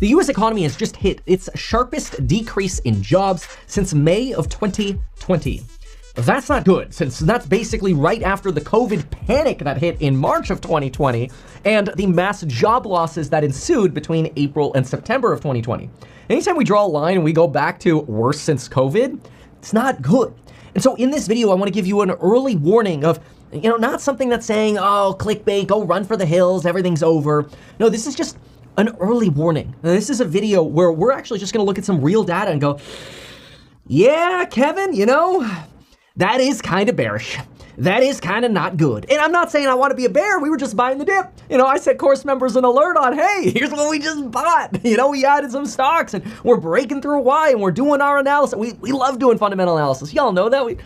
The US economy has just hit its sharpest decrease in jobs since May of 2020. That's not good, since that's basically right after the COVID panic that hit in March of 2020 and the mass job losses that ensued between April and September of 2020. Anytime we draw a line and we go back to worse since COVID, it's not good. And so in this video, I want to give you an early warning of, not something that's saying, oh, clickbait, go run for the hills, everything's over. No, this is just an early warning. Now, this is a video where we're actually just going to look at some real data and go, yeah, Kevin, that is kind of bearish. That is kind of not good. And I'm not saying I want to be a bear. We were just buying the dip. I sent course members an alert on, hey, here's what we just bought. We added some stocks and we're breaking through why and we're doing our analysis. We love doing fundamental analysis. Y'all know that.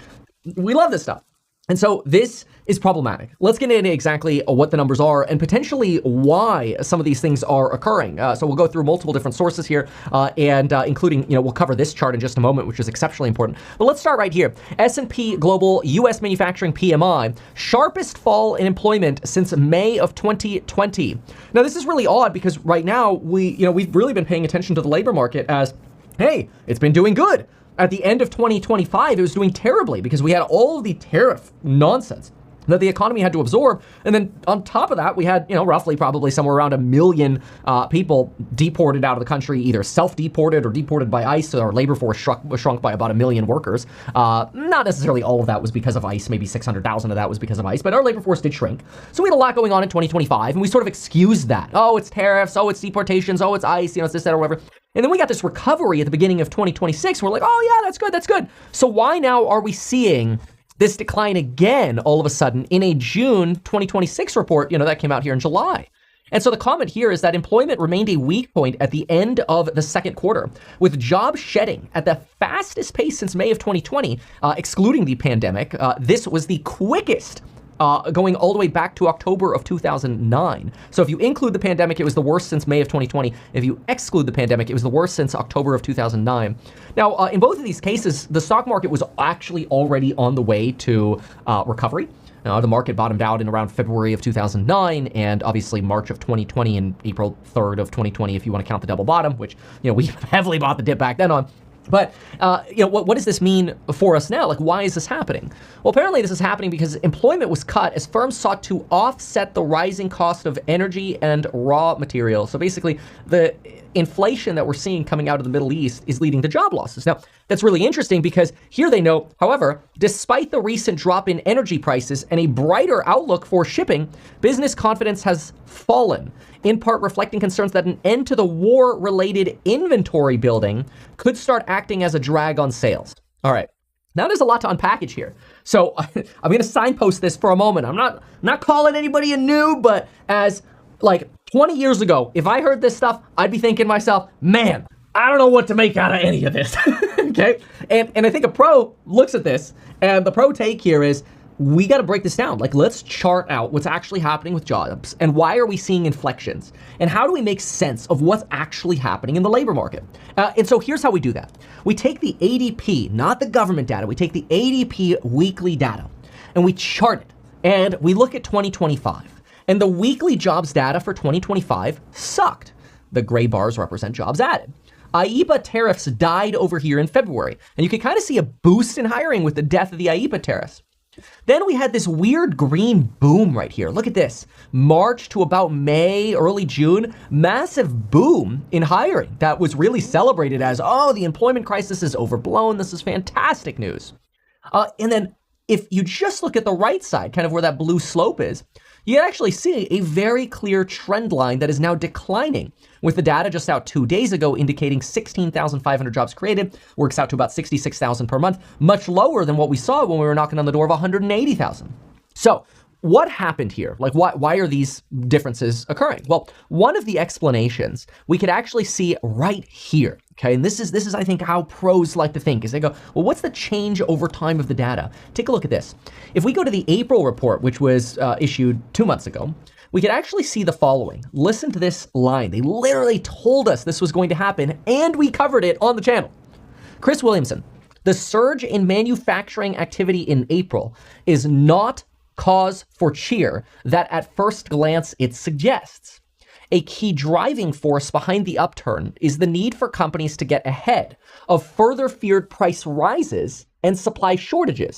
We love this stuff. And so this is problematic. Let's get into exactly what the numbers are and potentially why some of these things are occurring. So we'll go through multiple different sources here and including, we'll cover this chart in just a moment, which is exceptionally important. But let's start right here. S&P Global US Manufacturing PMI, sharpest fall in employment since May of 2020. Now, this is really odd because right now we've really been paying attention to the labor market as, hey, it's been doing good. At the end of 2025, it was doing terribly because we had all of the tariff nonsense that the economy had to absorb. And then on top of that, we had, roughly probably somewhere around 1 million people deported out of the country, either self-deported or deported by ICE. So our labor force shrunk by about 1 million workers. Not necessarily all of that was because of ICE. Maybe 600,000 of that was because of ICE, but our labor force did shrink. So we had a lot going on in 2025 and we sort of excused that. Oh, it's tariffs. Oh, it's deportations. Oh, it's ICE, it's this, that, or whatever. And then we got this recovery at the beginning of 2026. We're like, oh yeah, that's good. So why now are we seeing this decline again all of a sudden in a June 2026 report, that came out here in July? And so the comment here is that employment remained a weak point at the end of the second quarter, with jobs shedding at the fastest pace since May of 2020, excluding the pandemic. This was the quickest going all the way back to October of 2009. So if you include the pandemic, it was the worst since May of 2020. If you exclude the pandemic, it was the worst since October of 2009. Now, in both of these cases, the stock market was actually already on the way to recovery. The market bottomed out in around February of 2009 and obviously March of 2020 and April 3rd of 2020, if you want to count the double bottom, which, we heavily bought the dip back then on. But, what does this mean for us now? Like, why is this happening? Well, apparently this is happening because employment was cut as firms sought to offset the rising cost of energy and raw materials. So basically, the inflation that we're seeing coming out of the Middle East is leading to job losses. Now, that's really interesting because here they note, however, despite the recent drop in energy prices and a brighter outlook for shipping, business confidence has fallen, in part reflecting concerns that an end to the war-related inventory building could start acting as a drag on sales. All right. Now there's a lot to unpackage here. So I'm going to signpost this for a moment. I'm not calling anybody a noob, but as like 20 years ago, if I heard this stuff, I'd be thinking to myself, man, I don't know what to make out of any of this. Okay. And I think a pro looks at this and the pro take here is, we got to break this down. Like, let's chart out what's actually happening with jobs and why are we seeing inflections and how do we make sense of what's actually happening in the labor market? And so here's how we do that. We take the ADP, not the government data. We take the ADP weekly data and we chart it and we look at 2025 and the weekly jobs data for 2025 sucked. The gray bars represent jobs added. IEEPA tariffs died over here in February and you can kind of see a boost in hiring with the death of the IEEPA tariffs. Then we had this weird green boom right here. Look at this. March to about May, early June, massive boom in hiring that was really celebrated as, oh, the employment crisis is overblown. This is fantastic news. And then if you just look at the right side, kind of where that blue slope is, you actually see a very clear trend line that is now declining, with the data just out 2 days ago indicating 16,500 jobs created, works out to about 66,000 per month, much lower than what we saw when we were knocking on the door of 180,000. So what happened here? Like, why are these differences occurring? Well, one of the explanations we could actually see right here. Okay, and this is I think how pros like to think, is they go, well, what's the change over time of the data? Take a look at this. If we go to the April report, which was issued 2 months ago, we could actually see the following. Listen to this line. They literally told us this was going to happen, and we covered it on the channel. Chris Williamson, the surge in manufacturing activity in April is not cause for cheer that at first glance it suggests. a key driving force behind the upturn is the need for companies to get ahead of further feared price rises and supply shortages.